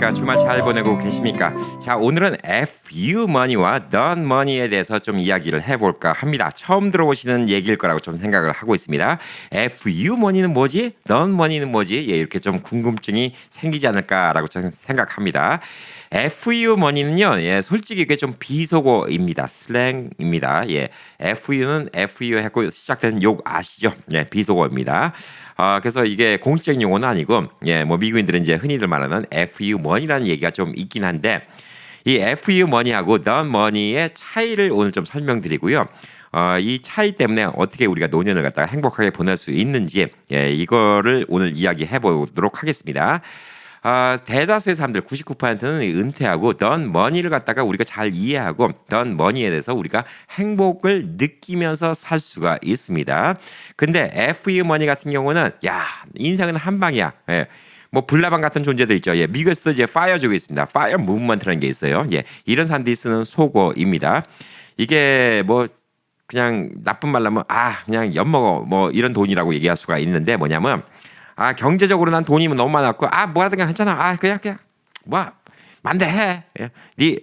안녕하십니까. 주말 잘 보내고 계십니까? 자, 오늘은 FU money와 done money에 대해서 좀 이야기를 해볼까 합니다. 처음 들어보시는 얘기일 거라고 좀 생각을 하고 있습니다. FU money는 뭐지? done money는 뭐지? 예, 이렇게 좀 궁금증이 생기지 않을까라고 저는 생각합니다. FU money는요, 예, 솔직히 이게 좀 비속어입니다. 슬랭입니다. 예, FU는 FU 하고 시작되는 욕 아시죠? 예, 비속어입니다. 그래서 이게 공식적인 용어는 아니고, 예, 뭐 미국인들은 이제 흔히들 말하는 FU money라는 얘기가 좀 있긴 한데, 이 FU money하고 done money의 차이를 오늘 좀 설명드리고요. 이 차이 때문에 어떻게 우리가 노년을 갖다가 행복하게 보낼 수 있는지, 예, 이거를 오늘 이야기해 보도록 하겠습니다. 대다수의 사람들 99%는 은퇴하고 done money를 갖다가 우리가 잘 이해하고 done money에 대해서 우리가 행복을 느끼면서 살 수가 있습니다. 근데 FU money 같은 경우는 야, 인생은 한 방이야. 예. 뭐 불나방 같은 존재들 있죠. 예, 미국에서도 이제 파이어족이 있습니다. 파이어 무브먼트라는 게 있어요. 예, 이런 사람들이 쓰는 속어입니다. 이게 뭐 그냥 나쁜 말로 하면 그냥 엿먹어 뭐 이런 돈이라고 얘기할 수가 있는데 뭐냐면 경제적으로 난 돈이 너무 많았고 뭐 하든 괜찮아. 그냥 뭐 맘대로 해. 예. 네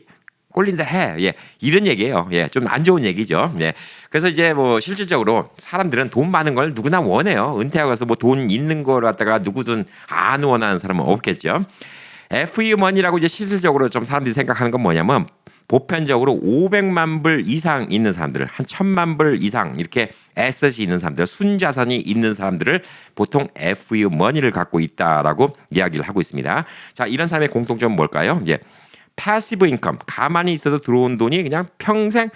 꼴린 대로 해. 예. 이런 얘기예요. 예. 좀 안 좋은 얘기죠. 예. 그래서 이제 뭐 실질적으로 사람들은 돈 많은 걸 누구나 원해요. 은퇴하고 가서 뭐 돈 있는 걸 갖다가 누구든 안 원하는 사람은 없겠죠. FU money라고 이제 실질적으로 좀 사람들이 생각하는 건 뭐냐면 보편적으로 500만 불 이상 있는 사람들, 한 1000만 불 이상 이렇게 에셋이 있는 사람들, 순자산이 있는 사람들을 보통 FU money를 갖고 있다라고 이야기를 하고 있습니다. 자, 이런 사람의 공통점은 뭘까요? 예, 패시브 인컴, 가만히 있어도 들어온 돈이 그냥 평생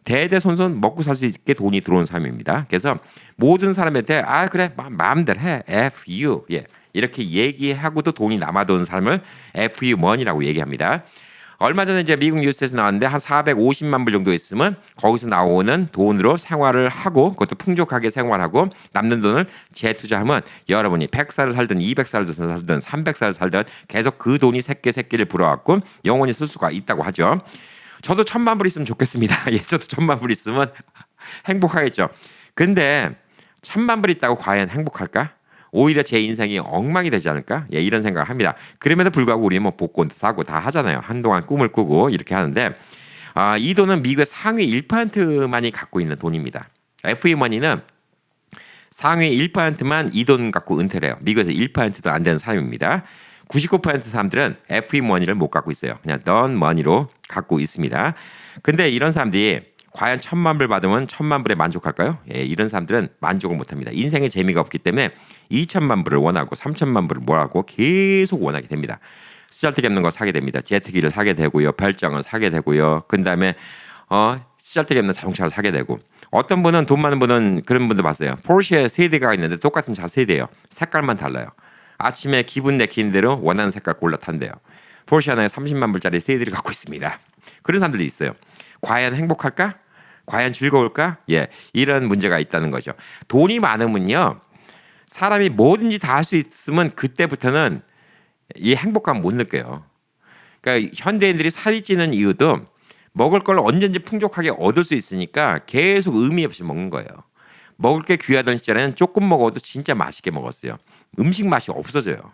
대대손손 먹고 살 수 있게 돈이 들어오는 사람입니다. 그래서 모든 사람한테 그래 마음대로 해, FU, 예, 이렇게 얘기하고도 돈이 남아도는 사람을 FU money라고 얘기합니다. 얼마 전에 이제 미국 뉴스에서 나왔는데 한 450만 불 정도 있으면 거기서 나오는 돈으로 생활을 하고 그것도 풍족하게 생활하고 남는 돈을 재투자하면 여러분이 100살을 살든 200살을 살든 300살을 살든 계속 그 돈이 새끼를 불어갖고 영원히 쓸 수가 있다고 하죠. 저도 1000만 불 있으면 좋겠습니다. 예, 저도 1000만 불 있으면 행복하겠죠. 근데 1000만 불 있다고 과연 행복할까? 오히려 제 인생이 엉망이 되지 않을까? 예, 이런 생각을 합니다. 그럼에도 불구하고 우리는 뭐 복권도 사고 다 하잖아요. 한동안 꿈을 꾸고 이렇게 하는데 이 돈은 미국의 상위 1%만이 갖고 있는 돈입니다. FU money는 상위 1%만 이 돈 갖고 은퇴를 해요. 미국에서 1%도 안 되는 사람입니다. 99% 사람들은 FU money를 못 갖고 있어요. 그냥 done money로 갖고 있습니다. 근데 이런 사람들이 과연 1000만 불 받으면 1000만 불에 만족할까요? 예, 이런 사람들은 만족을 못합니다. 인생에 재미가 없기 때문에 2000만 불을 원하고 3000만 불을 원하고 계속 원하게 됩니다. 쓰잘데기 없는 거 사게 됩니다. 제트기를 사게 되고요. 별장을 사게 되고요. 그다음에 쓰잘데기 없는 자동차를 사게 되고 어떤 분은 돈 많은 분은 그런 분도 봤어요. 포르쉐 세대가 있는데 똑같은 차 세대예요. 색깔만 달라요. 아침에 기분 내키는 대로 원하는 색깔 골라 탄대요. 포르쉐 하나에 30만 불짜리 세대를 갖고 있습니다. 그런 사람들이 있어요. 과연 행복할까? 과연 즐거울까? 예, 이런 문제가 있다는 거죠. 돈이 많으면요, 사람이 뭐든지 다 할 수 있으면 그때부터는 이 행복감 못 느껴요. 그러니까 현대인들이 살이 찌는 이유도 먹을 걸 언제든지 풍족하게 얻을 수 있으니까 계속 의미 없이 먹는 거예요. 먹을 게 귀하던 시절에는 조금 먹어도 진짜 맛있게 먹었어요. 음식 맛이 없어져요.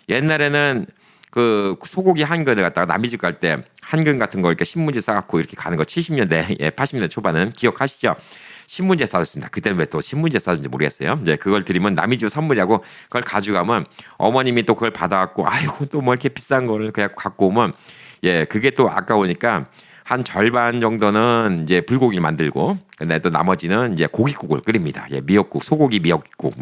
옛날에는 그 소고기 한 근을 갖다가 남의 집 갈 때 한 근 같은 거 이렇게 신문지 싸갖고 이렇게 가는 거 70년대, 예, 80년대 초반은 기억하시죠? 신문지 싸줬습니다. 그때는 왜 또 신문지 싸준지 모르겠어요. 이제 그걸 드리면 남의 집 선물이라고 그걸 가져가면 어머님이 또 그걸 받아갖고 아이고 또 뭐 이렇게 비싼 거를 그냥 갖고 오면 예, 그게 또 아까우니까 한 절반 정도는 이제 불고기를 만들고 근데 또 나머지는 이제 고깃국을 끓입니다. 예, 미역국, 소고기 미역국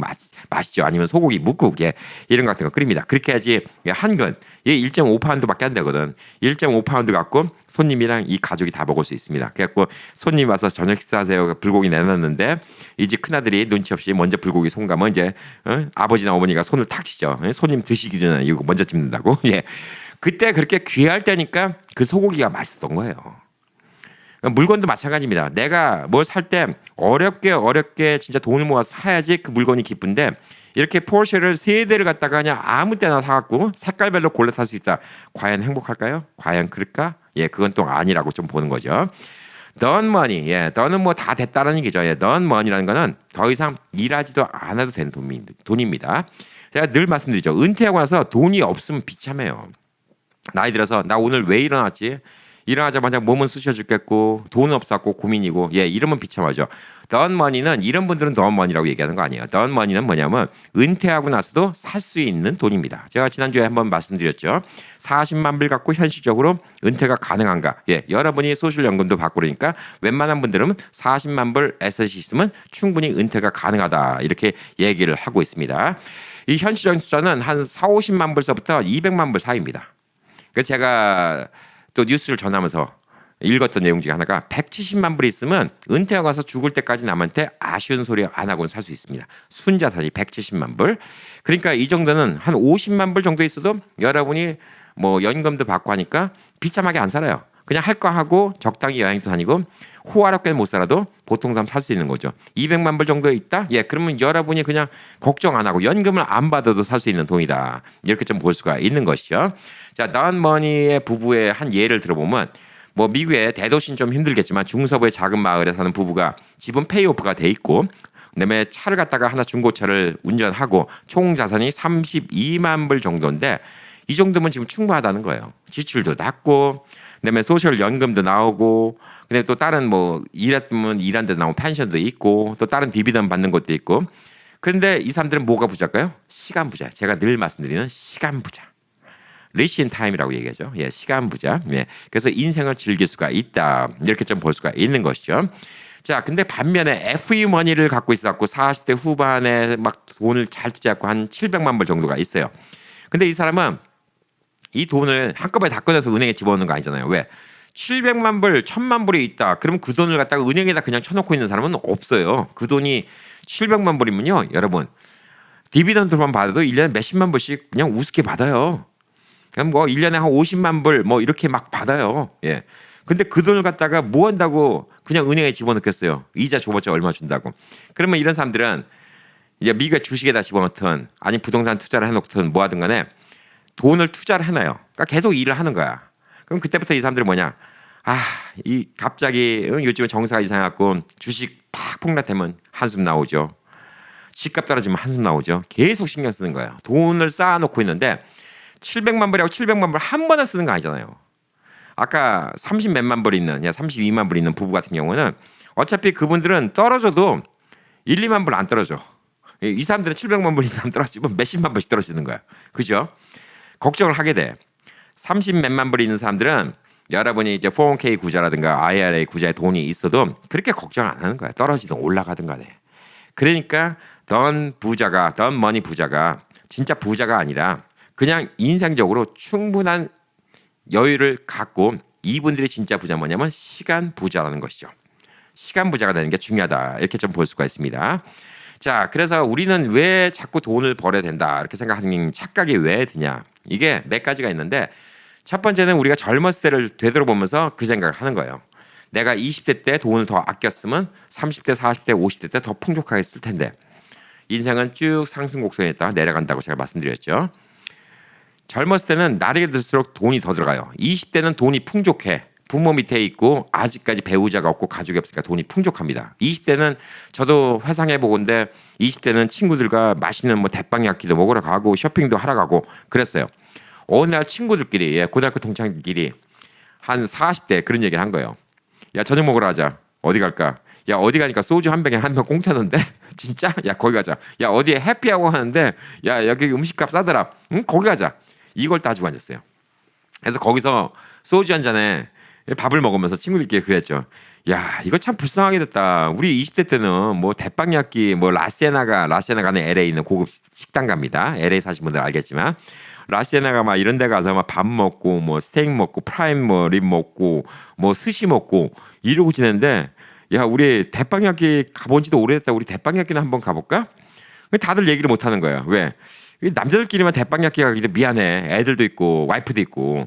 맛있죠. 아니면 소고기 묵국 예, 이런 거 같은 거 끓입니다. 그렇게 해야지 한 근, 이게 1.5파운드밖에 안 되거든. 1.5파운드 갖고 손님이랑 이 가족이 다 먹을 수 있습니다. 그래갖고 손님 와서 저녁 식사하세요. 불고기 내놨는데 이 집 큰아들이 눈치 없이 먼저 불고기 손가면 이제 아버지나 어머니가 손을 탁 치죠. 손님 드시기 전에 이거 먼저 집는다고. 예. 그때 그렇게 귀할 때니까 그 소고기가 맛있었던 거예요. 물건도 마찬가지입니다. 내가 뭘 살 때 어렵게 진짜 돈을 모아서 사야지 그 물건이 기쁜데 이렇게 포르쉐를 세 대를 갖다가 그냥 아무 때나 사갖고 색깔별로 골라 살 수 있다. 과연 행복할까요? 과연 그럴까? 예, 그건 또 아니라고 좀 보는 거죠. done money, 예, done은 뭐 다 됐다는 얘기죠. 예, done money라는 거는 더 이상 일하지도 않아도 되는 돈입니다. 제가 늘 말씀드리죠. 은퇴하고 나서 돈이 없으면 비참해요. 나이 들어서 나 오늘 왜 일어났지? 일어나자마자 몸은 쑤셔 죽겠고 돈은 없었고 고민이고 이러면 비참하죠. 던머니는 이런 분들은 던머니라고 얘기하는 거 아니에요. 던머니는 뭐냐면 은퇴하고 나서도 살 수 있는 돈입니다. 제가 지난주에 한번 말씀드렸죠. 40만 불 갖고 현실적으로 은퇴가 가능한가? 여러분이 소셜연금도 받고 그러니까 웬만한 분들은 40만 불 에셋이 있으면 충분히 은퇴가 가능하다 이렇게 얘기를 하고 있습니다. 이 현실적인 숫자는 한 4, 50만 불서부터 200만 불 사이입니다. 그래서 제가 또 뉴스를 전하면서 읽었던 내용 중에 하나가 170만 불이 있으면 은퇴하고 가서 죽을 때까지 남한테 아쉬운 소리 안 하고는 살 수 있습니다. 순자산이 170만 불. 그러니까 이 정도는 한 50만 불 정도 있어도 여러분이 뭐 연금도 받고 하니까 비참하게 안 살아요. 그냥 할 거 하고 적당히 여행도 다니고 호화롭게는 못 살아도 보통 사람 살 수 있는 거죠. 200만 불 정도 있다? 그러면 여러분이 그냥 걱정 안 하고 연금을 안 받아도 살 수 있는 돈이다. 이렇게 좀 볼 수가 있는 것이죠. 자, 던머니의 부부의 한 예를 들어보면 뭐 미국의 대도시는 좀 힘들겠지만 중서부의 작은 마을에 사는 부부가 집은 페이오프가 돼 있고 그다음에 차를 갖다가 하나 중고차를 운전하고 총 자산이 32만 불 정도인데 이 정도면 지금 충분하다는 거예요. 지출도 낮고 그다음에 소셜 연금도 나오고 근데 또 다른 뭐 일했으면 일한 데 나오면 펜션도 있고 또 다른 디비던드 받는 것도 있고 그런데 이 사람들은 뭐가 부자일까요? 시간 부자. 제가 늘 말씀드리는 시간 부자. 리신 타임이라고 얘기하죠. 시간 부자. 그래서 인생을 즐길 수가 있다. 이렇게 좀 볼 수가 있는 것이죠. 자, 근데 반면에 FU 머니를 갖고 있어갖고 40대 후반에 막 돈을 잘 투자했고 한 700만 불 정도가 있어요. 근데 이 사람은 이 돈을 한꺼번에 다 꺼내서 은행에 집어넣는 거 아니잖아요. 왜? 700만 불, 1000만 불이 있다. 그럼 그 돈을 갖다가 은행에다 그냥 쳐놓고 있는 사람은 없어요. 그 돈이 700만 불이면요. 여러분 디비던드만 받아도 1년에 몇십만 불씩 그냥 우습게 받아요. 그냥 뭐 1년에 한 50만 불 뭐 이렇게 막 받아요. 근데 그 돈을 갖다가 뭐 한다고 그냥 은행에 집어넣겠어요. 이자 줘봤자 얼마 준다고. 그러면 이런 사람들은 이제 미국의 주식에다 집어넣든 아니 부동산 투자를 해놓든 뭐 하든 간에 돈을 투자를 해놔요. 그러니까 계속 일을 하는 거야. 그럼 그때부터 이 사람들은 뭐냐? 이 갑자기 요즘에 정세가 이상해갖고 주식 팍 폭락되면 한숨 나오죠. 집값 떨어지면 한숨 나오죠. 계속 신경 쓰는 거예요. 돈을 쌓아놓고 있는데 700만 불이라고 700만 불 한 번에 쓰는 거 아니잖아요. 아까 30 몇만 불 있는 32만 불 있는 부부 같은 경우는 어차피 그분들은 떨어져도 1, 2만 불 안 떨어져. 이 사람들은 700만 불 이상 떨어지면 몇십만 불씩 떨어지는 거야. 그죠? 걱정을 하게 돼. 30 몇만 불 있는 사람들은 여러분이 이제 401k 구자라든가 IRA 구자에 돈이 있어도 그렇게 걱정 안 하는 거야. 떨어지든 올라가든 간에. 그러니까 던 머니 부자가 진짜 부자가 아니라 그냥 인생적으로 충분한 여유를 갖고 이분들이 진짜 부자 뭐냐면 시간 부자라는 것이죠. 시간 부자가 되는 게 중요하다. 이렇게 좀 볼 수가 있습니다. 자, 그래서 우리는 왜 자꾸 돈을 벌어야 된다 이렇게 생각하는 착각이 왜 드냐. 이게 몇 가지가 있는데 첫 번째는 우리가 젊었을 때를 되돌아보면서 그 생각을 하는 거예요. 내가 20대 때 돈을 더 아꼈으면 30대, 40대, 50대 때 더 풍족하게 쓸 텐데 인생은 쭉 상승 곡선에 있다가 내려간다고 제가 말씀드렸죠. 젊었을 때는 나이가 들수록 돈이 더 들어가요. 20대는 돈이 풍족해. 부모 밑에 있고 아직까지 배우자가 없고 가족이 없으니까 돈이 풍족합니다. 20대는 저도 회상해보건데 20대는 친구들과 맛있는 뭐 대빵야끼도 먹으러 가고 쇼핑도 하러 가고 그랬어요. 어느 날 친구들끼리 고등학교 동창들끼리 한 40대 그런 얘기를 한 거예요. 야 저녁 먹으러 가자. 어디 갈까? 야 어디 가니까 소주 한 병에 한 병 공짜는데 진짜? 야 거기 가자. 야 어디에 해피하고 하는데 야 여기 음식값 싸더라. 응 거기 가자. 이걸 따지고 앉았어요. 그래서 거기서 소주 한 잔에 밥을 먹으면서 친구들끼리 그랬죠. 야 이거 참 불쌍하게 됐다. 우리 20대 때는 뭐 대빵야끼 뭐 라시에나가는 LA에 있는 고급 식당 갑니다. LA 사신 분들 알겠지만 라시에나가 막 이런 데 가서 막 밥 먹고 뭐 스테이크 먹고 프라임 뭐 립 먹고 뭐 스시 먹고 이러고 지냈는데 야 우리 대빵야끼 가본 지도 오래됐다. 우리 대빵야끼나 한번 가볼까? 다들 얘기를 못 하는 거예요. 왜? 남자들끼리만 대빵야끼 가기도 미안해. 애들도 있고 와이프도 있고.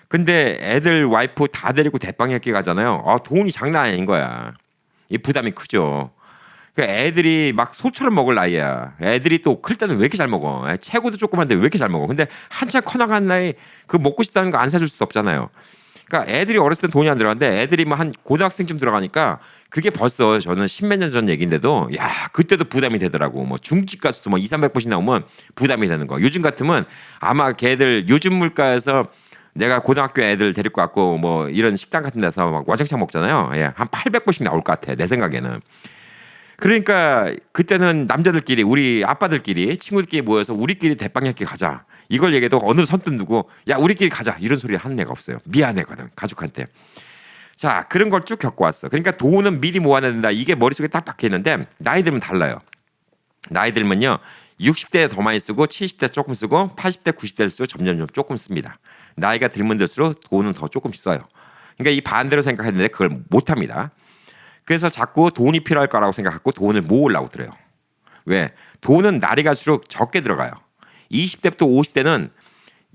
근데 애들 와이프 다 데리고 대빵야끼 가잖아요. 돈이 장난 아닌 거야. 이 부담이 크죠. 그러니까 애들이 막 소처럼 먹을 나이야. 애들이 또 클 때는 왜 이렇게 잘 먹어. 체구도 조그만데 왜 이렇게 잘 먹어. 근데 한참 커나간 나이 그 먹고 싶다는 거 안 사줄 수도 없잖아요. 그러니까 애들이 어렸을 때 돈이 안 들어가는데 애들이 뭐 한 고등학생쯤 들어가니까 그게 벌써 저는 십몇 년 전 얘기인데도 야 그때도 부담이 되더라고. 뭐 중집 가서도 뭐 2, 300불씩 나오면 부담이 되는 거. 요즘 같으면 아마 걔들 요즘 물가에서 내가 고등학교 애들 데리고 왔고 뭐 이런 식당 같은 데서 막 와장창 먹잖아요. 예, 한 800불씩 나올 것 같아. 내 생각에는. 그러니까 그때는 남자들끼리 우리 아빠들끼리 친구들끼리 모여서 우리끼리 대빵焼기 가자. 이걸 얘기해도 어느 선뜻 누구 야 우리끼리 가자 이런 소리 하는 애가 없어요. 미안해거든 가족한테. 자 그런 걸 쭉 겪어왔어. 그러니까 돈은 미리 모아야 된다. 이게 머릿속에 딱 박혀 있는데 나이 들면 달라요. 나이 들면요 60대 더 많이 쓰고 70대 조금 쓰고 80대 90대를 쓰고 점점 조금 씁니다. 나이가 들면 들수록 돈은 더 조금씩 써요. 그러니까 이 반대로 생각했는데 그걸 못합니다. 그래서 자꾸 돈이 필요할 거라고 생각하고 돈을 모으려고 들어요. 왜? 돈은 날이 갈수록 적게 들어가요. 20대부터 50대는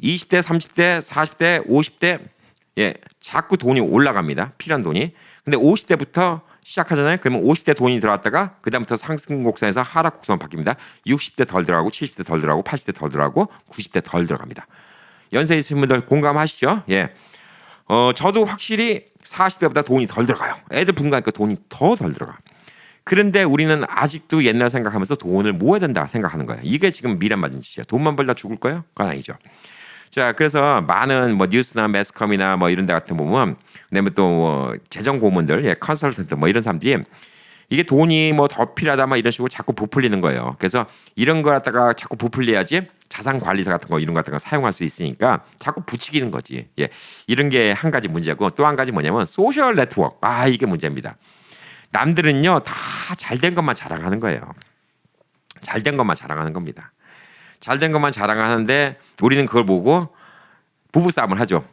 20대, 30대, 40대, 50대 예, 자꾸 돈이 올라갑니다. 필요한 돈이. 근데 50대부터 시작하잖아요. 그러면 50대 돈이 들어왔다가 그다음부터 상승 곡선에서 하락 곡선 바뀝니다. 60대 덜 들어가고 70대 덜 들어가고 80대 덜 들어가고 90대 덜 들어갑니다. 연세 있으신 분들 공감하시죠? 예. 저도 확실히 40대보다 돈이 덜 들어가요. 애들 분가하니까 돈이 더 덜 들어가. 그런데 우리는 아직도 옛날 생각하면서 돈을 모아야 된다 생각하는 거예요. 이게 지금 미란 맞은 짓이에요. 돈만 벌다 죽을 거예요? 그건 아니죠. 자, 그래서 많은 뭐 뉴스나 매스컴이나 뭐 이런 데 같은 보면 그다음에 또 재정 고문들, 예, 컨설턴트 뭐 이런 사람들이 이게 돈이 뭐 더 필요하다 막 이런 식으로 자꾸 부풀리는 거예요. 그래서 이런 거 갖다가 자꾸 부풀려야지 자산 관리사 같은 거 이런 거 같은 거 사용할 수 있으니까 자꾸 부추기는 거지. 예. 이런 게 한 가지 문제고 또 한 가지 뭐냐면 소셜 네트워크. 아, 이게 문제입니다. 남들은요 다 잘된 것만 자랑하는 거예요. 잘된 것만 자랑하는 겁니다. 잘된 것만 자랑하는데 우리는 그걸 보고 부부싸움을 하죠.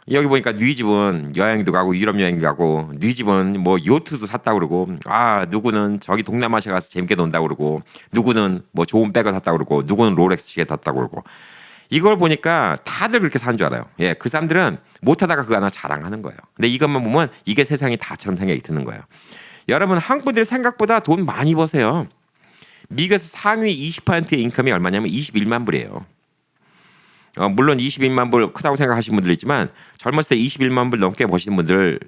여기 보니까 네 집은 여행도 가고 유럽 여행도 가고 네 집은 뭐 요트도 샀다 그러고 아 누구는 저기 동남아시아 가서 재밌게 논다 그러고 누구는 뭐 좋은 백을 샀다 그러고 누구는 롤렉스 시계 샀다 그러고 이걸 보니까 다들 그렇게 사는 줄 알아요. 예, 그 사람들은 못하다가 그거 하나 자랑하는 거예요. 근데 이것만 보면 이게 세상이 다처럼 생각이 드는 거예요. 여러분 한국 분들이 생각보다 돈 많이 버세요. 미국에서 상위 20%의 인컴이 얼마냐면 21만 불이에요. 물론 21만 불 크다고 생각하시는 분들 있지만 젊었을 때 21만 불 넘게 버시는 분들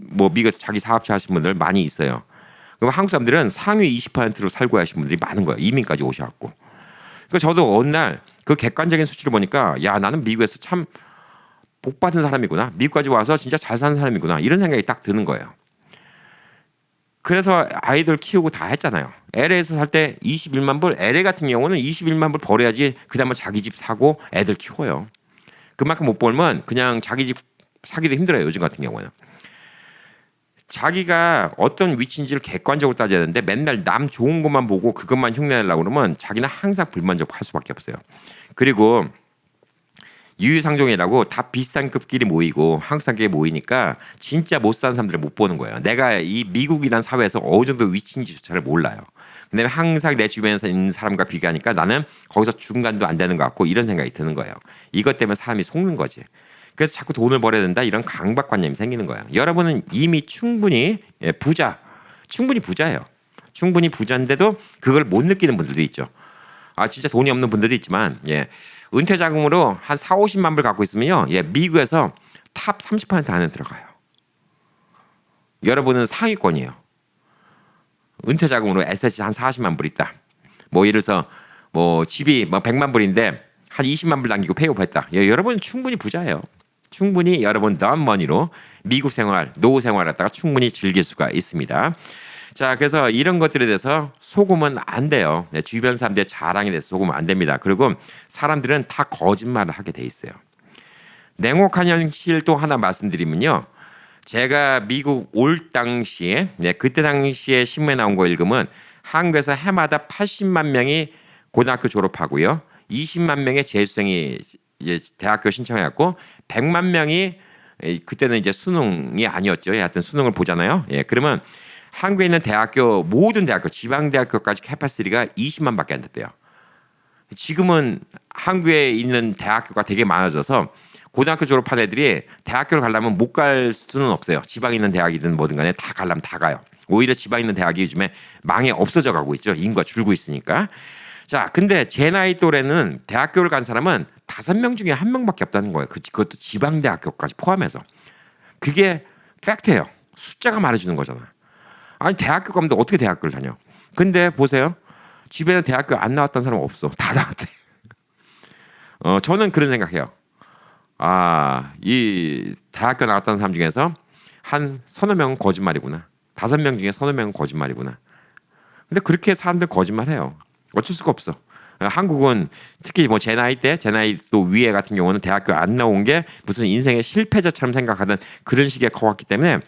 뭐 미국에서 자기 사업체 하시는 분들 많이 있어요. 그럼 한국 사람들은 상위 20%로 살고 하시는 분들이 많은 거예요. 이민까지 오셔갖고. 그러니까 저도 어느 날 그 객관적인 수치를 보니까 야 나는 미국에서 참 복 받은 사람이구나. 미국까지 와서 진짜 잘 사는 사람이구나. 이런 생각이 딱 드는 거예요. 그래서 아이들 키우고 다 했잖아요. LA에서 살 때 21만 불, LA 같은 경우는 21만 불 벌어야지 그다음에 자기 집 사고 애들 키워요. 그만큼 못 벌면 그냥 자기 집 사기도 힘들어요. 요즘 같은 경우는. 자기가 어떤 위치인지를 객관적으로 따져야 되는데 맨날 남 좋은 것만 보고 그것만 흉내내려고 그러면 자기는 항상 불만족할 수밖에 없어요. 그리고 유유상종이라고 다 비슷한 급끼리 모이고 한국 사람끼리 모이니까 진짜 못 사는 사람들을 못 보는 거예요. 내가 이 미국이란 사회에서 어느 정도 위치인지조차를 몰라요. 근데 항상 내 주변에서 있는 사람과 비교하니까 나는 거기서 중간도 안 되는 것 같고 이런 생각이 드는 거예요. 이것 때문에 사람이 속는 거지. 그래서 자꾸 돈을 벌어야 된다 이런 강박관념이 생기는 거예요. 여러분은 이미 충분히 충분히 부자예요. 충분히 부자인데도 그걸 못 느끼는 분들도 있죠. 아 진짜 돈이 없는 분들도 있지만 예. 은퇴 자금으로 한 4, 50만 불 갖고 있으면요. 예, 미국에서 탑 30% 안에 들어가요. 여러분은 상위권이에요. 은퇴 자금으로 에셋이 한 40만 불 있다. 뭐 예를 들어서 뭐 집이 뭐 100만 불인데 한 20만 불 남기고 페이오프했다. 예, 여러분은 충분히 부자예요. 충분히 여러분 넌머니로 미국 생활, 노후 생활을 갖다가 충분히 즐길 수가 있습니다. 자, 그래서 이런 것들에 대해서 속으면 안 돼요. 네, 주변 사람들의 자랑에 대해서 속으면 안 됩니다. 그리고 사람들은 다 거짓말을 하게 돼 있어요. 냉혹한 현실 또 하나 말씀드리면요. 제가 미국 올 당시에 그때 당시에 신문에 나온 거 읽으면 한국에서 해마다 80만 명이 고등학교 졸업하고요. 20만 명의 재수생이 이제 대학교 신청해갖고 100만 명이 그때는 이제 수능이 아니었죠. 하여튼 수능을 보잖아요. 예, 그러면 한국에 있는 대학교 모든 대학교 지방대학교까지 캐파시티가 20만밖에 안 됐대요. 지금은 한국에 있는 대학교가 되게 많아져서 고등학교 졸업한 애들이 대학교를 가려면 못 갈 수는 없어요. 지방에 있는 대학이든 뭐든 간에 다 가려면 다 가요. 오히려 지방에 있는 대학이 요즘에 망해 없어져 가고 있죠. 인구가 줄고 있으니까. 자, 근데 제 나이 또래는 대학교를 간 사람은 5명 중에 1명밖에 없다는 거예요. 그것도 지방대학교까지 포함해서. 그게 팩트예요. 숫자가 말해주는 거잖아. 아니 대학교 가면 어떻게 대학교를 다녀? 근데 보세요. 집에는 대학교 안 나왔던 사람 없어. 다 나왔대. 저는 그런 생각해요. 이 대학교 나갔던 사람 중에서 한 서너 명은 거짓말이구나. 5명 중에 서너 명은 거짓말이구나. 근데 그렇게 사람들 거짓말해요. 어쩔 수가 없어. 한국은 특히 뭐 제 나이 또 위에 같은 경우는 대학교 안 나온 게 무슨 인생의 실패자처럼 생각하던 그런 식의 커왔기 때문에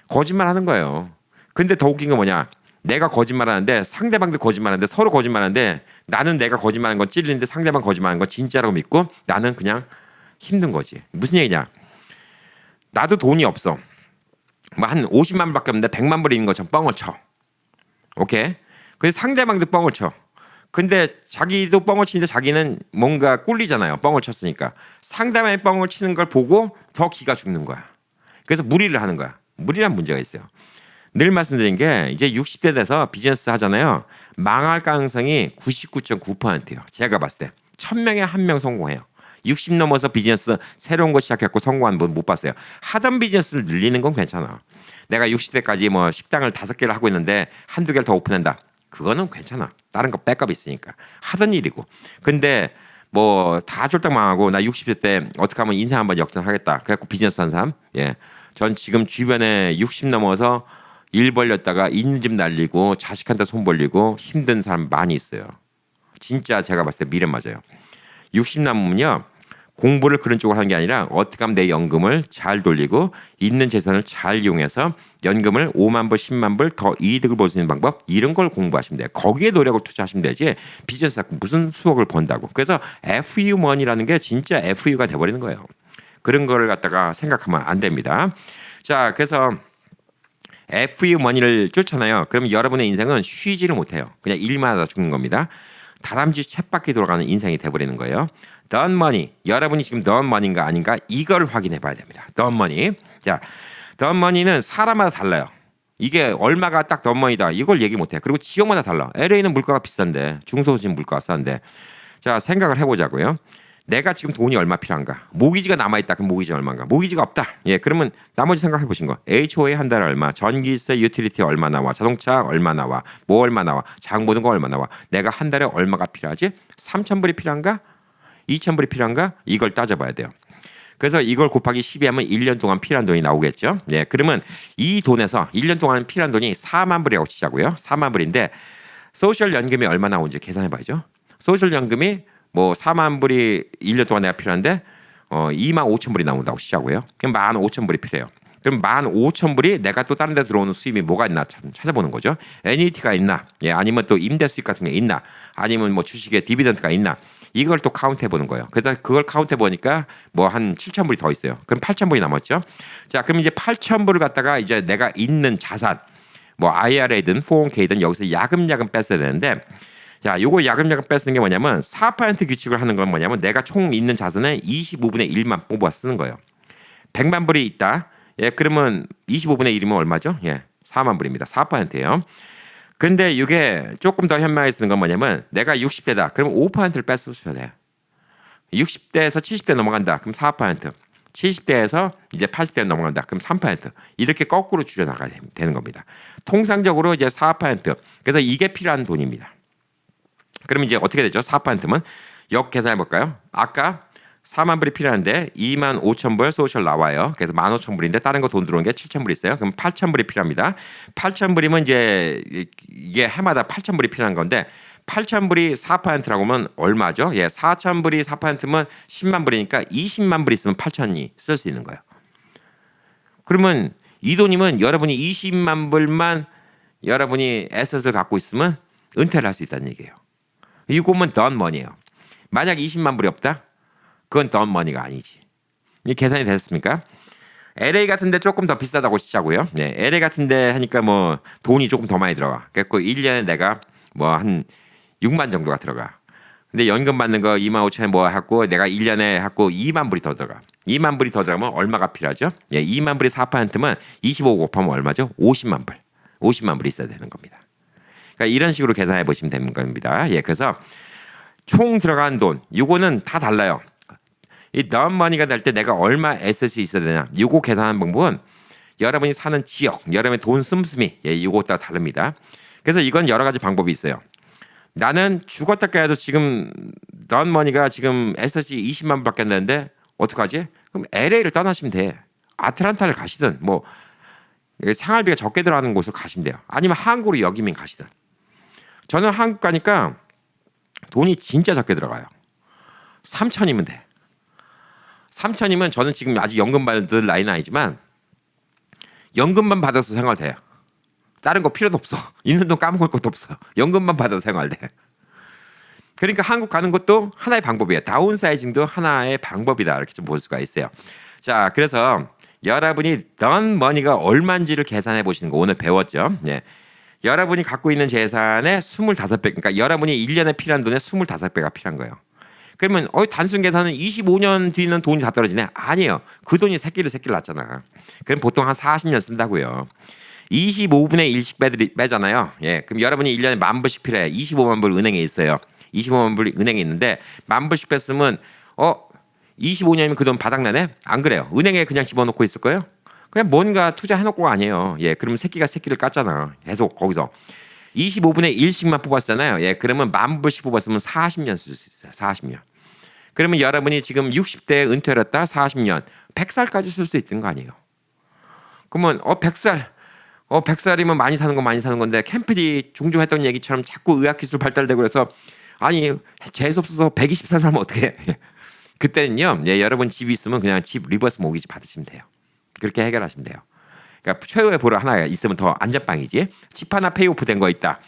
거짓말하는 거예요. 근데 더 웃긴 건 뭐냐? 내가 거짓말하는데 상대방도 거짓말하는데 서로 거짓말하는데 나는 내가 거짓말하는 건 찔리는데 상대방 거짓말하는 건 진짜라고 믿고 나는 그냥 힘든 거지. 무슨 얘기냐? 나도 돈이 없어. 뭐 한 50만 불밖에 없는데 100만 불이 있는 것처럼 뻥을 쳐. 오케이? 그래서 상대방도 뻥을 쳐. 근데 자기도 뻥을 치는데 자기는 뭔가 꿀리잖아요. 뻥을 쳤으니까. 상대방의 뻥을 치는 걸 보고 더 기가 죽는 거야. 그래서 무리를 하는 거야. 무리란 문제가 있어요. 늘 말씀드린 게 이제 60대 돼서 비즈니스 하잖아요. 망할 가능성이 99.9%예요. 제가 봤을 때 1000명에 1명 성공해요. 60 넘어서 비즈니스 새로운 거 시작했고 성공한 분 못 봤어요. 하던 비즈니스를 늘리는 건 괜찮아. 내가 60대까지 뭐 식당을 5개를 하고 있는데 한두 개를 더 오픈한다. 그거는 괜찮아. 다른 거 백업 있으니까. 하던 일이고. 근데 뭐 다 쫄딱 망하고 나 60대 때 어떻게 하면 인생 한번 역전하겠다. 그래갖고 비즈니스 한 사람. 예. 전 지금 주변에 60 넘어서 일 벌렸다가 있는 집 날리고 자식한테 손 벌리고 힘든 사람 많이 있어요. 진짜 제가 봤을 때 미래 맞아요. 60 남으면요. 공부를 그런 쪽으로 하는 게 아니라 어떻게 하면 내 연금을 잘 돌리고 있는 재산을 잘 이용해서 연금을 5만 불, 10만 불 더 이득을 볼 수 있는 방법 이런 걸 공부하시면 돼요. 거기에 노력을 투자하시면 되지 비즈니스 하고 무슨 수억을 번다고. 그래서 FU 머니라는 게 진짜 FU가 돼버리는 거예요. 그런 거를 갖다가 생각하면 안 됩니다. 자, 그래서 FU 머니를 쫓잖아요. 그러면 여러분의 인생은 쉬지를 못해요. 그냥 일만 하다 죽는 겁니다. 다람쥐 쳇바퀴 돌아가는 인생이 돼버리는 거예요. Done money. 여러분이 지금 done money인가 아닌가 이걸 확인해 봐야 됩니다. done money. 자, done money는 사람마다 달라요. 이게 얼마가 딱 done money다. 이걸 얘기 못해. 그리고 지역마다 달라. LA는 물가가 비싼데 중소도시 물가가 싼데. 자, 생각을 해보자고요. 내가 지금 돈이 얼마 필요한가? 모기지가 남아있다. 그럼 모기지 얼마인가? 모기지가 없다. 예, 그러면 나머지 생각해 보신 거. HOA 한 달에 얼마? 전기세, 유틸리티 얼마 나와? 자동차 얼마 나와? 뭐 얼마 나와? 장 보는 거 얼마 나와? 내가 한 달에 얼마가 필요하지? 3,000불이 필요한가? 2,000불이 필요한가? 이걸 따져봐야 돼요. 그래서 이걸 곱하기 12 하면 1년 동안 필요한 돈이 나오겠죠. 예, 그러면 이 돈에서 1년 동안 필요한 돈이 4만 불이라고 치자고요. 4만 불인데 소셜 연금이 얼마 나오는지 계산해 봐야죠. 소셜 연금이 뭐 4만 불이 1년 동안 내가 필요한데 2만 5천 불이 나온다고 시작고요. 그럼 1만 5천 불이 필요해요. 그럼 1만 5천 불이 내가 또 다른 데 들어오는 수입이 뭐가 있나 찾아보는 거죠. 애니티가 있나? 예, 아니면 또 임대 수익 같은 게 있나? 아니면 뭐 주식에 디비던드가 있나? 이걸 또 카운트해 보는 거예요. 그래서 그걸 카운트해 보니까 뭐 한 7천 불이 더 있어요. 그럼 8천 불이 남았죠. 자, 그럼 이제 8천 불을 갖다가 이제 내가 있는 자산 뭐 IRA든 401k든 여기서 야금야금 뺐어야 되는데 자, 요거 야금야금 뺏는 게 뭐냐면 4% 규칙을 하는 건 뭐냐면 내가 총 있는 자산의 25분의 1만 뽑아 쓰는 거예요. 100만 불이 있다. 예, 그러면 25분의 1이면 얼마죠? 예, 4만 불입니다. 4%예요. 근데 이게 조금 더 현명하게 쓰는 건 뭐냐면 내가 60대다. 그럼 5%를 뺏어줘야 돼요. 60대에서 70대 넘어간다. 그럼 4%. 70대에서 이제 80대 넘어간다. 그럼 3%. 이렇게 거꾸로 줄여나가야 되는 겁니다. 통상적으로 이제 4%. 그래서 이게 필요한 돈입니다. 그러면 이제 어떻게 되죠? 4%면 역 계산해 볼까요? 아까 4만 불이 필요한데 2만 5천 불 소셜 나와요. 그래서 1만 5천 불인데 다른 거 돈 들어온 게 7천 불 있어요. 그럼 8천 불이 필요합니다. 8천 불이면 이제 이게 해마다 8천 불이 필요한 건데 8천 불이 4%라고 하면 얼마죠? 예, 4천 불이 4%면 10만 불이니까 20만 불 있으면 8천이 쓸 수 있는 거예요. 그러면 이 돈이면 여러분이 20만 불만 여러분이 에셋을 갖고 있으면 은퇴를 할 수 있다는 얘기예요. 이거면 done money예요. 만약 20만 불이 없다? 그건 done money가 아니지. 이 계산이 됐습니까? LA 같은데 조금 더 비싸다고 치자고요. 네, LA 같은데 하니까 뭐 돈이 조금 더 많이 들어가. 그래서 1년에 내가 뭐 한 6만 정도가 들어가. 근데 연금 받는 거 2만 5천에 뭐 하고 내가 1년에 하고 2만 불이 더 들어가. 2만 불이 더 들어가면 얼마가 필요하죠? 예, 2만 불이 4%면 25 곱하면 얼마죠? 50만 불. 50만 불이 있어야 되는 겁니다. 그러니까 이런 식으로 계산해 보시면 되는 겁니다. 예, 그래서 총 들어간 돈, 요거는 다 달라요. 이 done money가 될 때 내가 얼마 에셋이 있어야 되냐, 요거 계산하는 방법은 여러분이 사는 지역, 여러분의 돈 씀씀이, 예, 요거 따라 다릅니다. 그래서 이건 여러 가지 방법이 있어요. 나는 죽었다 깨도 지금 done money가 지금 에셋이 20만 불밖에 안 되는데 어떡하지? 그럼 LA를 떠나시면 돼. 아틀란타를 가시든 뭐 생활비가 적게 들어가는 곳으로 가시면 돼요. 아니면 한국으로 여기면 가시든. 저는 한국 가니까 돈이 진짜 적게 들어가요. 3천이면 돼. 3천이면 저는 지금 아직 연금 받을 나이는 아니지만 연금만 받아서 생활돼요. 다른 거 필요도 없어. 있는 돈 까먹을 것도 없어. 연금만 받아서 생활돼. 그러니까 한국 가는 것도 하나의 방법이에요. 다운사이징도 하나의 방법이다. 이렇게 좀 볼 수가 있어요. 자, 그래서 여러분이 던 머니가 얼마인지를 계산해 보시는 거 오늘 배웠죠. 예. 여러분이 갖고 있는 재산의 25배, 그러니까 여러분이 1년에 필요한 돈의 25배가 필요한 거예요. 그러면 단순 계산은 25년 뒤는 돈이 다 떨어지네. 아니에요. 그 돈이 새끼를 낳잖아. 그럼 보통 한 40년 쓴다고요. 25분의 1씩 빼잖아요. 예. 그럼 여러분이 1년에 10,000불씩 필요해. 25만 불 은행에 있어요. 25만 불 은행에 있는데 10,000불씩 뺐으면 25년이면 그 돈 바닥나네? 안 그래요. 은행에 그냥 집어넣고 있을 거예요? 그냥 뭔가 투자해놓고 아니에요. 예. 그러면 새끼를 깠잖아. 계속 거기서. 25분의 1씩만 뽑았잖아요. 예. 그러면 10,000불씩 뽑았으면 40년 쓸 수 있어요. 40년. 그러면 여러분이 지금 60대에 은퇴를 했다 40년. 100살까지 쓸 수 있는 거 아니에요. 그러면 100살. 100살이면 많이 사는 건데 캠프디 종종 했던 얘기처럼 자꾸 의학기술 발달되고 그래서 아니 재수 없어서 120살 살면 어떡해. 그때는요. 예, 여러분 집이 있으면 그냥 집 리버스 모기지 받으시면 돼요. 그렇게 해결하시면 돼요. 그러니까 최후의 보루 하나 있으면 더 안전빵이지. 집 하나 페이오프 된 거 있다.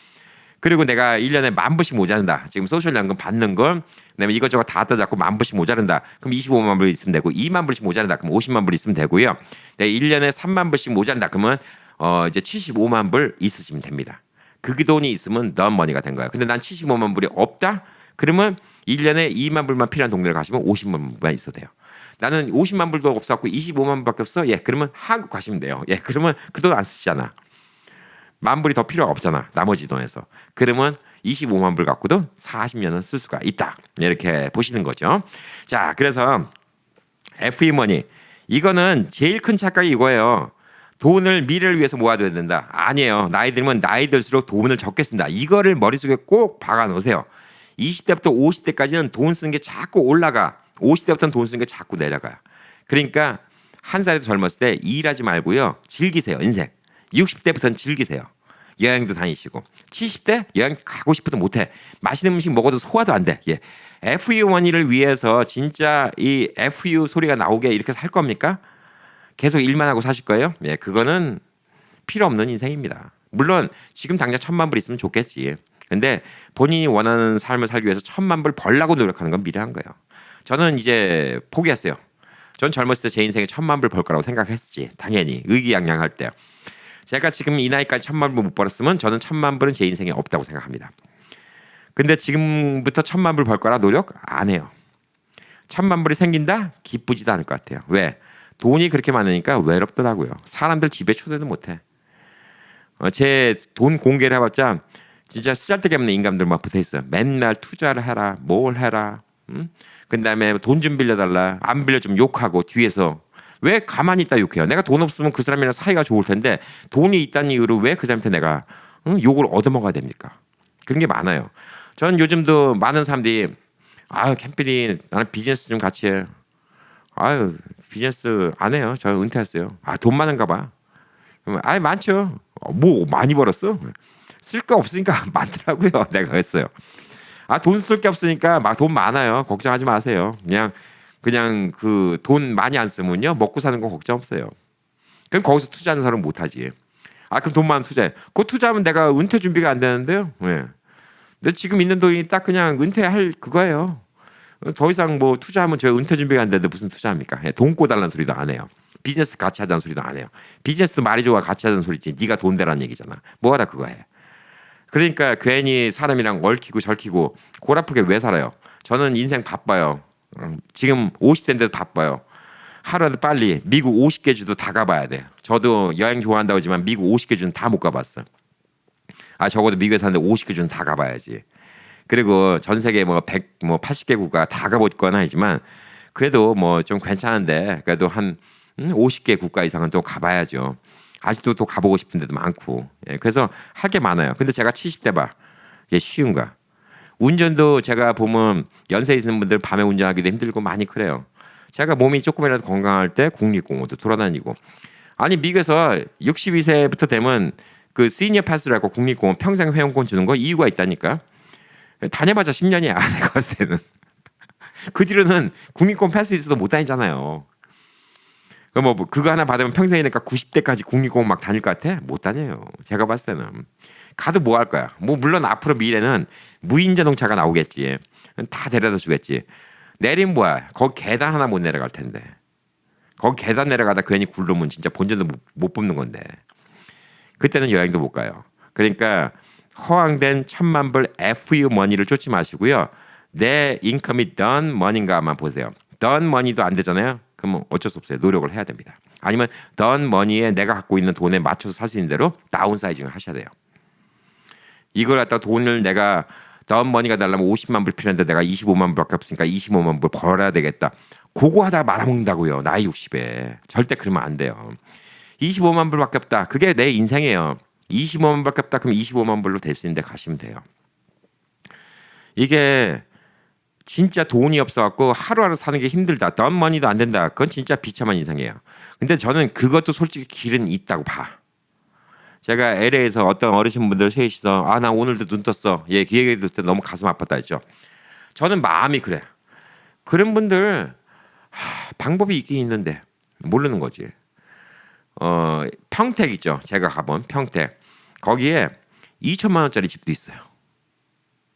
그리고 내가 1년에 10,000불씩 모자른다. 지금 소셜연금 받는 걸 그다음에 이것저것 다 떠잡고 10,000불씩 모자른다. 그럼 25만 불 있으면 되고 20,000불씩 모자른다. 그럼 50만 불 있으면 되고요. 네, 1년에 30,000불씩 모자른다. 그러면 이제 75만 불 있으시면 됩니다. 그 돈이 있으면 넌머니가 된 거예요. 근데 난 75만 불이 없다? 그러면 1년에 2만 불만 필요한 동네를 가시면 50만 불만 있어도 돼요. 나는 50만 불도 없었고 25만 불밖에 없어. 예, 그러면 한국 가시면 돼요. 예, 그러면 그 돈 안 쓰시잖아. 10,000불이 더 필요가 없잖아. 나머지 돈에서. 그러면 25만 불 갖고도 40년은 쓸 수가 있다. 이렇게 보시는 거죠. 자, 그래서 FE머니 이거는 제일 큰 착각이 이거예요. 돈을 미래를 위해서 모아둬야 된다. 아니에요. 나이 들면 나이 들수록 돈을 적게 쓴다. 이거를 머릿속에 꼭 박아 놓으세요. 20대부터 50대까지는 돈 쓰는 게 자꾸 올라가. 50대부터는 돈 쓰는 게 자꾸 내려가요. 그러니까 한 살에도 젊었을 때 일하지 말고요. 즐기세요. 인생. 60대부터는 즐기세요. 여행도 다니시고 70대 여행 가고 싶어도 못해. 맛있는 음식 먹어도 소화도 안 돼. 예. FU1을 위해서 진짜 이 FU 소리가 나오게 이렇게 살 겁니까? 계속 일만 하고 사실 거예요? 예, 그거는 필요 없는 인생입니다. 물론 지금 당장 1,000만 불 있으면 좋겠지. 근데 본인이 원하는 삶을 살기 위해서 1,000만 불 벌라고 노력하는 건 미래한 거예요. 저는 이제 포기했어요. 전 젊었을 때 제 인생에 1,000만 불 벌 거라고 생각했지. 당연히 의기양양할 때. 제가 지금 이 나이까지 1,000만 불 못 벌었으면 저는 1,000만 불은 제 인생에 없다고 생각합니다. 근데 지금부터 1,000만 불 벌 거라 노력 안 해요. 1,000만 불이 생긴다? 기쁘지도 않을 것 같아요. 왜? 돈이 그렇게 많으니까 외롭더라고요. 사람들 집에 초대도 못해. 제 돈 공개를 해봤자 진짜 쓰잘데기 없는 인간들만 붙어 있어요. 맨날 투자를 해라, 뭘 해라. 그다음에 돈 좀 빌려달라. 안 빌려주면 욕하고 뒤에서 왜 가만히 있다 욕해요. 내가 돈 없으면 그 사람이랑 사이가 좋을 텐데 돈이 있다는 이유로 왜 그 사람한테 내가 욕을 얻어먹어야 됩니까? 그런 게 많아요. 저는 요즘도 많은 사람들이 캠피디 나는 비즈니스 좀 같이 해. 비즈니스 안 해요. 저 은퇴했어요. 돈 많은가 봐. 많죠. 뭐 많이 벌었어? 쓸 거 없으니까 많더라고요. 내가 했어요. 돈 쓸 게 없으니까 막 돈 많아요. 걱정하지 마세요. 그냥 그 돈 많이 안 쓰면요 먹고 사는 거 걱정 없어요. 그럼 거기서 투자하는 사람은 못 하지. 그럼 돈만 투자해. 그거 투자하면 내가 은퇴 준비가 안 되는데요. 왜? 근데 지금 있는 돈이 딱 그냥 은퇴할 그거예요. 더 이상 뭐 투자하면 저 은퇴 준비가 안 되는데 무슨 투자합니까? 돈 꿔달라는 소리도 안 해요. 비즈니스 같이 하자는 소리도 안 해요. 비즈니스도 말이 좋아 같이 하자는 소리지. 네가 돈 대라는 얘기잖아. 뭐하라 그거 해. 그러니까 괜히 사람이랑 얽히고 절키고 골아프게 왜 살아요? 저는 인생 바빠요. 지금 50대인데도 바빠요. 하루라도 빨리 미국 50개 주도 다 가봐야 돼. 저도 여행 좋아한다고 하지만 미국 50개 주는 다 못 가봤어. 적어도 미국에 사는데 50개 주는 다 가봐야지. 그리고 전 세계 80개 국가 다 가볼 건 아니지만 그래도 뭐 좀 괜찮은데 그래도 한 50개 국가 이상은 또 가봐야죠. 아직도 또 가보고 싶은 데도 많고. 예, 그래서 할 게 많아요. 근데 제가 70대 봐. 이게 쉬운가? 운전도 제가 보면 연세 있는 분들 밤에 운전하기도 힘들고 많이 그래요. 제가 몸이 조금이라도 건강할 때 국립공원도 돌아다니고. 아니 미국에서 62세부터 되면 그 시니어 패스라고 국립공원 평생 회원권 주는 거 이유가 있다니까. 다녀봤자 10년이야 내가 봤을 때는. 그 뒤로는 국립공원 패스 있어도 못 다니잖아요. 뭐 그거 하나 받으면 평생이니까 90대까지 국립공원 막 다닐 것 같아? 못 다녀요. 제가 봤을 때는. 가도 뭐 할 거야. 뭐 물론 앞으로 미래는 무인 자동차가 나오겠지. 다 데려다 주겠지. 내린 뭐야. 거기 계단 하나 못 내려갈 텐데. 거기 계단 내려가다 괜히 굴르면 진짜 본전도 못 뽑는 건데. 그때는 여행도 못 가요. 그러니까 허황된 1,000만 불 FU 머니를 쫓지 마시고요. 내 인컴이 done money인가만 보세요. done money도 안 되잖아요. 그럼 어쩔 수 없어요. 노력을 해야 됩니다. 아니면 done money에 내가 갖고 있는 돈에 맞춰서 살 수 있는 대로 다운사이징을 하셔야 돼요. 이걸 갖다 돈을 내가 done money가 달라면 50만 불 필요한데 내가 25만 불밖에 없으니까 25만 불 벌어야 되겠다. 그거 하다가 말아먹는다고요. 나이 60에. 절대 그러면 안 돼요. 25만 불밖에 없다. 그게 내 인생이에요. 25만 불밖에 없다. 그럼 25만 불로 될 수 있는데 가시면 돼요. 이게 진짜 돈이 없어갖고 하루하루 사는 게 힘들다. done money도 안 된다. 그건 진짜 비참한 인생이에요. 근데 저는 그것도 솔직히 길은 있다고 봐. 제가 LA에서 어떤 어르신분들 셋이서 나 오늘도 눈 떴어. 예, 그 얘기 들을 때 너무 가슴 아팠다 했죠. 저는 마음이 그래. 그런 분들 방법이 있긴 있는데 모르는 거지. 평택 있죠. 제가 가본 평택. 거기에 2천만 원짜리 집도 있어요.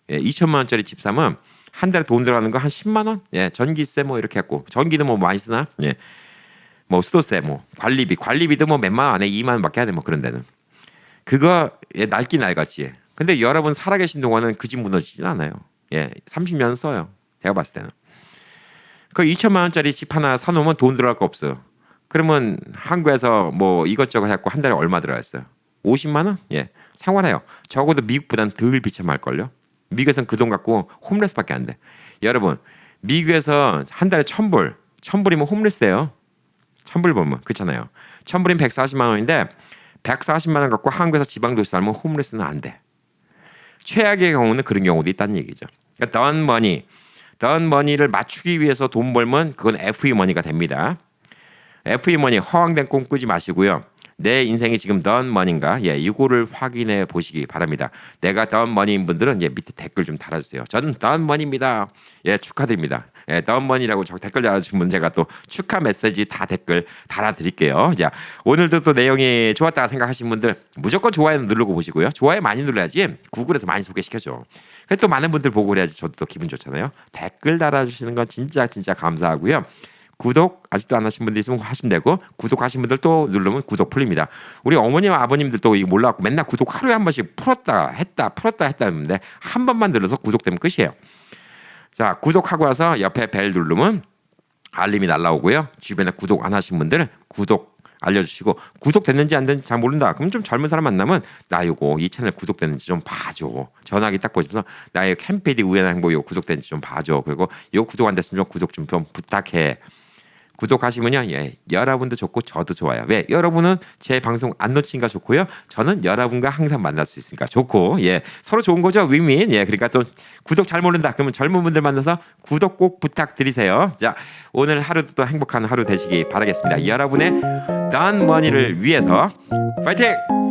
예, 2천만 원짜리 집 사면 한 달에 돈 들어가는 거 한 10만 원? 예, 전기세 뭐 이렇게 했고 전기도 뭐 많이 쓰나? 예, 뭐 수도세, 뭐 관리비도 뭐 몇만 원 안에 2만 원밖에 안 돼. 뭐 그런 데는 그거 예, 낡긴 낡았지. 근데 여러분 살아계신 동안은 그 집 무너지진 않아요. 예, 30년 써요. 제가 봤을 때는 그 2천만 원짜리 집 하나 사놓으면 돈 들어갈 거 없어요. 그러면 한국에서 뭐 이것저것 해갖고 한 달에 얼마 들어갔어요? 50만 원? 예, 생활해요. 적어도 미국보다는 덜 비참할걸요. 미국에서는 그 돈 갖고 홈레스밖에 안 돼. 여러분 미국에서 한 달에 1,000불 1,000불이면 홈레스예요. 1,000불 벌면 그렇잖아요. 1,000불이면 140만 원인데 140만 원 갖고 한국에서 지방도시 살면 홈레스는 안 돼. 최악의 경우는 그런 경우도 있다는 얘기죠. 그러니까 done money를 맞추기 위해서 돈 벌면 그건 FE money가 됩니다. FE money 허황된 꿈 꾸지 마시고요. 내 인생이 지금 done money인가? 예, 이거를 확인해 보시기 바랍니다. 내가 done money인 분들은 예, 밑에 댓글 좀 달아주세요. 저는 done money입니다. 예, 축하드립니다. 예, done money라고 댓글 달아주신 분 제가 또 축하 메시지 다 댓글 달아드릴게요. 자, 오늘도 또 내용이 좋았다 생각하신 분들 무조건 좋아요 누르고 보시고요. 좋아요 많이 눌러야지 구글에서 많이 소개시켜줘. 그래서 또 많은 분들 보고 그래야지 저도 또 기분 좋잖아요. 댓글 달아주시는 건 진짜 감사하고요. 구독 아직도 안 하신 분들 있으면 하시면 되고 구독하신 분들 또 누르면 구독 풀립니다. 우리 어머니와 아버님들도 이거 몰라갖고 맨날 구독 하루에 한 번씩 풀었다 했다 했는데 한 번만 눌러서 구독되면 끝이에요. 자, 구독하고 와서 옆에 벨 누르면 알림이 날라오고요. 주변에 구독 안 하신 분들은 구독 알려주시고 구독됐는지 안 됐는지 잘 모른다. 그럼 좀 젊은 사람 만나면 나 요거 이 채널 구독됐는지 좀 봐줘. 전화기 딱 보시면서 나의 캠페디 우연한 행복 요거 구독됐는지 좀 봐줘. 그리고 요 구독 안 됐으면 좀 구독 좀 부탁해. 구독하시면요, 예, 여러분도 좋고 저도 좋아요. 왜? 여러분은 제 방송 안 놓치니까 좋고요. 저는 여러분과 항상 만날 수 있으니까 좋고, 예, 서로 좋은 거죠, 윈윈. 예, 그러니까 또 구독 잘 모른다. 그러면 젊은 분들 만나서 구독 꼭 부탁드리세요. 자, 오늘 하루도 또 행복한 하루 되시기 바라겠습니다. 여러분의 done money를 위해서 파이팅!